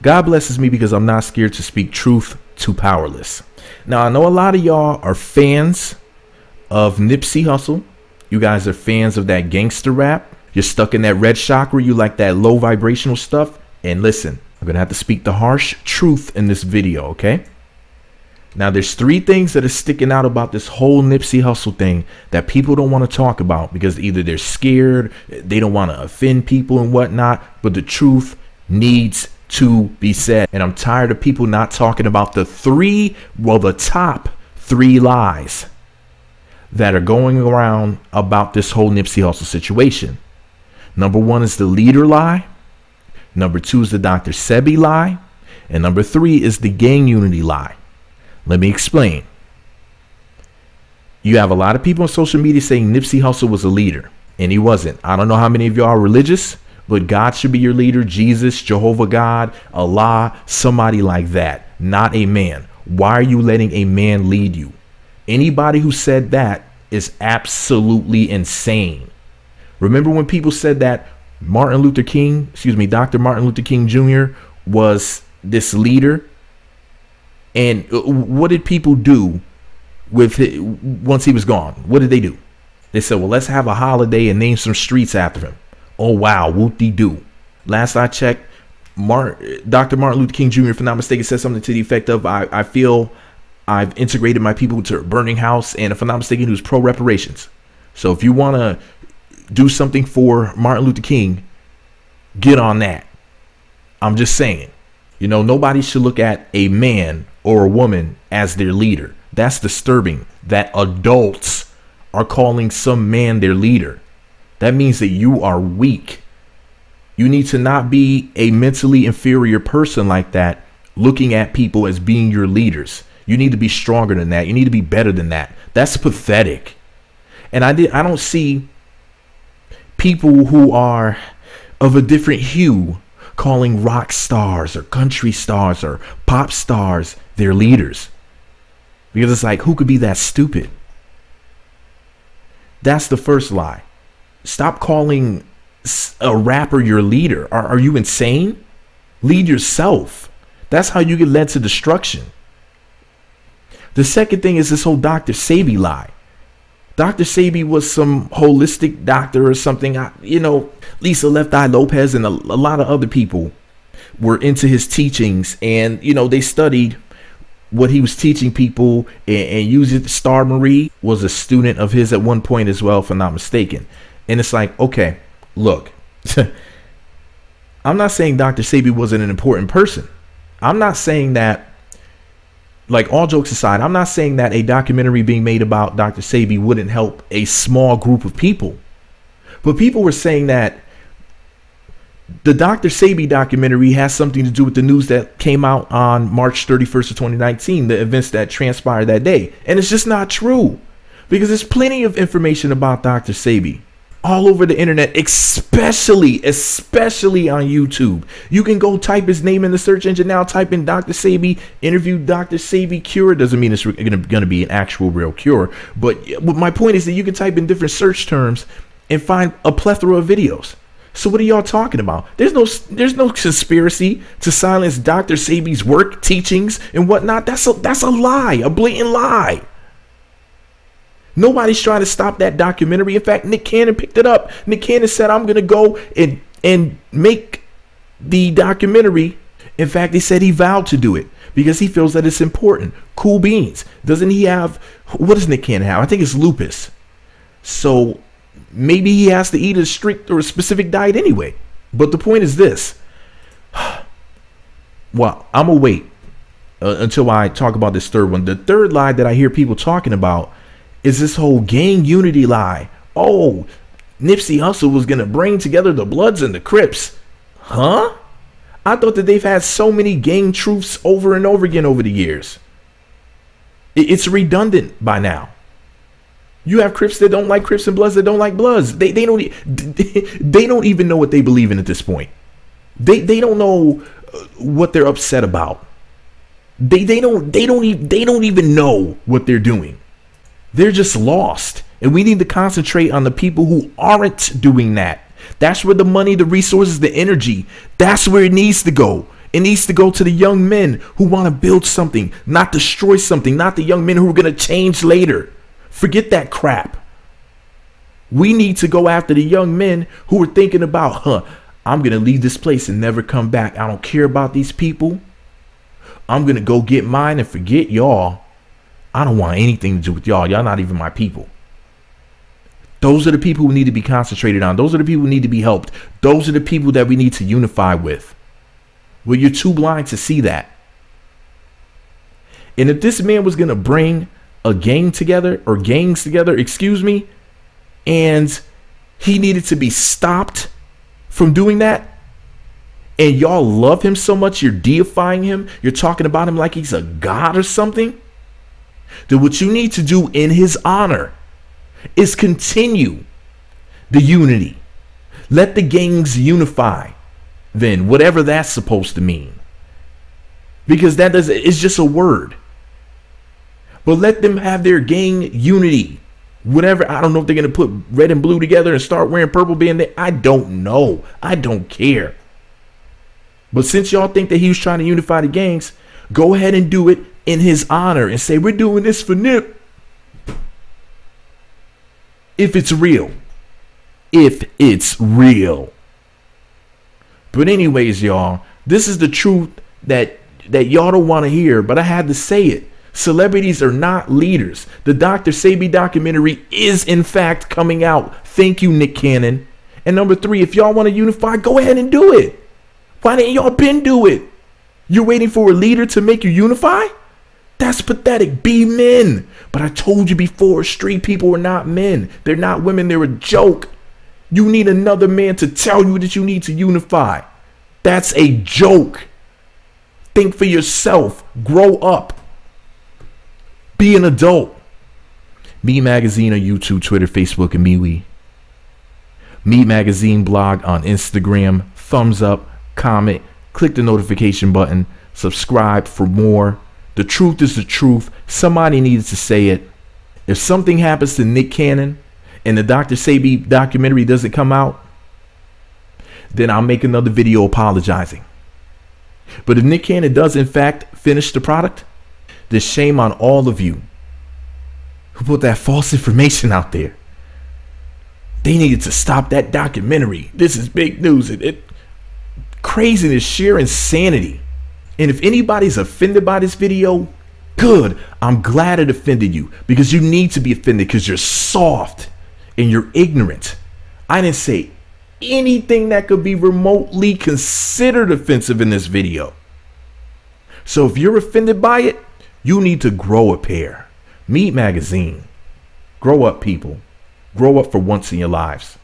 God blesses me because I'm not scared to speak truth to powerless. Now, I know a lot of y'all are fans of Nipsey Hussle. You guys are fans of that gangster rap. You're stuck in that red chakra. You like that low vibrational stuff. And listen, I'm going to have to speak the harsh truth in this video, okay? Now, there's three things that are sticking out about this whole Nipsey Hussle thing that people don't want to talk about because either they're scared, they don't want to offend people and whatnot, but the truth needs to be said. And I'm tired of people not talking about the top three lies that are going around about this whole Nipsey Hussle situation. Number one is the leader lie. Number two is the Dr. Sebi lie. And number three is the gang unity lie. Let me explain. You have a lot of people on social media saying Nipsey Hussle was a leader, and he wasn't. I don't know how many of y'all are religious, but God should be your leader. Jesus, Jehovah God, Allah, somebody like that, not a man. Why are you letting a man lead you? Anybody who said that is absolutely insane. Remember when people said that Dr. Martin Luther King Jr. was this leader? And what did people do with it once he was gone? What did they do? They said, well, let's have a holiday and name some streets after him. Oh, wow. Whoop-de-doo. Last I checked, Dr. Martin Luther King Jr., if I'm not mistaken, said something to the effect of, I feel I've integrated my people into a burning house. And if I'm not mistaken, he was pro-reparations. So if you want to do something for Martin Luther King, get on that. I'm just saying, you know, nobody should look at a man or a woman as their leader. That's disturbing that adults are calling some man their leader. That means that you are weak. You need to not be a mentally inferior person like that, looking at people as being your leaders. You need to be stronger than that. You need to be better than that. That's pathetic. And I don't see people who are of a different hue calling rock stars or country stars or pop stars their leaders, because it's like, who could be that stupid? That's the first lie. Stop calling a rapper your leader. Are you insane? Lead yourself. That's how you get led to destruction. The second thing is this whole Dr. Sebi lie. Dr. Sebi was some holistic doctor or something. You know, Lisa Left Eye Lopez and a lot of other people were into his teachings, and, you know, they studied what he was teaching people and used it. Star Marie was a student of his at one point as well, if I'm not mistaken. And it's like, okay, look, I'm not saying Dr. Sebi wasn't an important person. I'm not saying that, like, all jokes aside, I'm not saying that a documentary being made about Dr. Sebi wouldn't help a small group of people. But people were saying that the Dr. Sebi documentary has something to do with the news that came out on March 31st of 2019, the events that transpired that day. And it's just not true, because there's plenty of information about Dr. Sebi all over the internet, especially on YouTube. You can go type his name in the search engine now, type in Dr. Sebi, interview Dr. Sebi cure. Doesn't mean it's going to be an actual real cure. But my point is that you can type in different search terms and find a plethora of videos. So what are y'all talking about? There's no conspiracy to silence Dr. Sebi's work, teachings, and whatnot. That's a lie, a blatant lie. Nobody's trying to stop that documentary. In fact, Nick Cannon picked it up. Nick Cannon said, I'm going to go and make the documentary. In fact, he said he vowed to do it because he feels that it's important. Cool beans. Doesn't he have, what does Nick Cannon have? I think it's lupus. So maybe he has to eat a strict or a specific diet anyway. But the point is this. Well, I'm going to wait until I talk about this third one. The third lie that I hear people talking about is this whole gang unity lie. Oh, Nipsey Hussle was going to bring together the Bloods and the Crips. Huh? I thought that they've had so many gang truths over and over again over the years. It's redundant by now. You have Crips that don't like Crips and Bloods that don't like Bloods. They don't even know what they believe in at this point. They don't know what they're upset about. They don't even know what they're doing. They're just lost. And we need to concentrate on the people who aren't doing that. That's where the money, the resources, the energy, that's where it needs to go. It needs to go to the young men who want to build something, not destroy something, not the young men who are going to change later. Forget that crap. We need to go after the young men who are thinking about, I'm going to leave this place and never come back. I don't care about these people. I'm going to go get mine and forget y'all. I don't want anything to do with y'all. Y'all not even my people. Those are the people who need to be concentrated on. Those are the people who need to be helped. Those are the people that we need to unify with. Well, you're too blind to see that. And if this man was going to bring a gang together or gangs together, excuse me, and he needed to be stopped from doing that, and y'all love him so much, you're deifying him, you're talking about him like he's a god or something, then what you need to do in his honor is continue the unity. Let the gangs unify, then, whatever that's supposed to mean. Because that doesn't, it's just a word. But let them have their gang unity. Whatever, I don't know if they're going to put red and blue together and start wearing purple being there. I don't know. I don't care. But since y'all think that he was trying to unify the gangs, go ahead and do it in his honor and say, we're doing this for Nip. If it's real. If it's real. But anyways, y'all, this is the truth that y'all don't want to hear, but I had to say it. Celebrities are not leaders. The Dr. Sebi documentary is in fact coming out. Thank you, Nick Cannon. And number 3, if y'all want to unify, go ahead and do it. Why didn't y'all been do it? You're waiting for a leader to make you unify? That's pathetic. Be men. But I told you before, street people are not men. They're not women. They're a joke. You need another man to tell you that you need to unify. That's a joke. Think for yourself. Grow up. Be an adult. Me Magazine on YouTube, Twitter, Facebook, and MeWe. Me Magazine blog on Instagram. Thumbs up, comment, click the notification button, subscribe for more. The truth is the truth. Somebody needs to say it. If something happens to Nick Cannon and the Dr. Sebi documentary doesn't come out, then I'll make another video apologizing. But if Nick Cannon does in fact finish the product, then shame on all of you who put that false information out there. They needed to stop that documentary. This is big news. Craziness, sheer insanity. And if anybody's offended by this video, good. I'm glad it offended you, because you need to be offended because you're soft and you're ignorant. I didn't say anything that could be remotely considered offensive in this video. So if you're offended by it, you need to grow a pair. Meat Magazine. Grow up, people. Grow up for once in your lives.